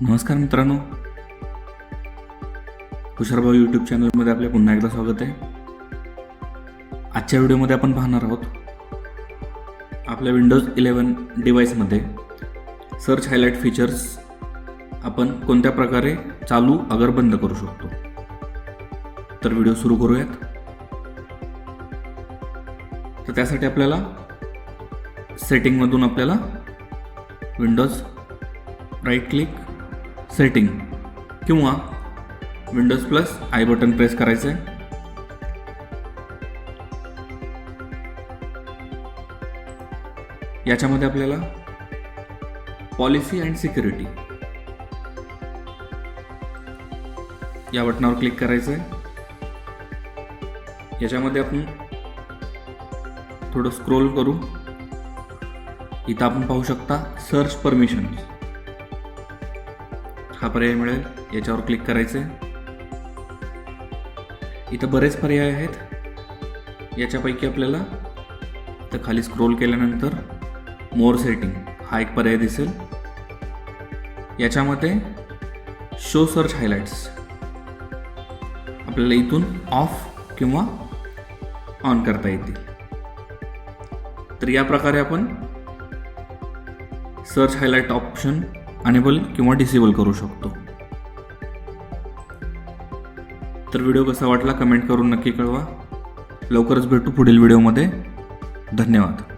नमस्कार मित्रांनो, हुशारभाऊ यूट्यूब चॅनलमध्ये आपले पुन्हा एकदा स्वागत आहे. आजच्या व्हिडिओमध्ये आपण पाहणार आहोत आपल्या विंडोज 11 डिव्हाइसमध्ये सर्च हायलाइट फीचर्स आपण कोणत्या प्रकारे चालू अगर बंद करू शकतो. तर व्हिडिओ सुरू करूयात. तर त्यासाठी आपल्याला सेटिंगमधून आपल्याला विंडोज राईट क्लिक सेटिंग किंवा Windows plus I button press करायचं आहे. याच्यामध्ये आपल्याला पॉलिसी अँड सिक्युरिटी या बटनावर क्लिक करायचं आहे. याच्यामध्ये आपण थोडं स्क्रोल करू. इथं आपण पाहू शकता सर्च परमिशन्स हा पर्याय मिळेल. याच्यावर क्लिक करायचं आहे. इथं बरेच पर्याय आहेत. याच्यापैकी आपल्याला इथं खाली स्क्रोल केल्यानंतर मोर सेटिंग हा एक पर्याय दिसेल. याच्यामध्ये शो सर्च हायलाइट्स आपल्याला इथून ऑफ किंवा ऑन करता येतील. तर या प्रकारे आपण सर्च हायलाइट ऑप्शन अनेबल किंवा डिसेबल करू शकतो. तर व्हिडिओ कसा वाटला कमेंट करून नक्की कळवा. लवकरच भेटू पुढील व्हिडिओमध्ये. धन्यवाद.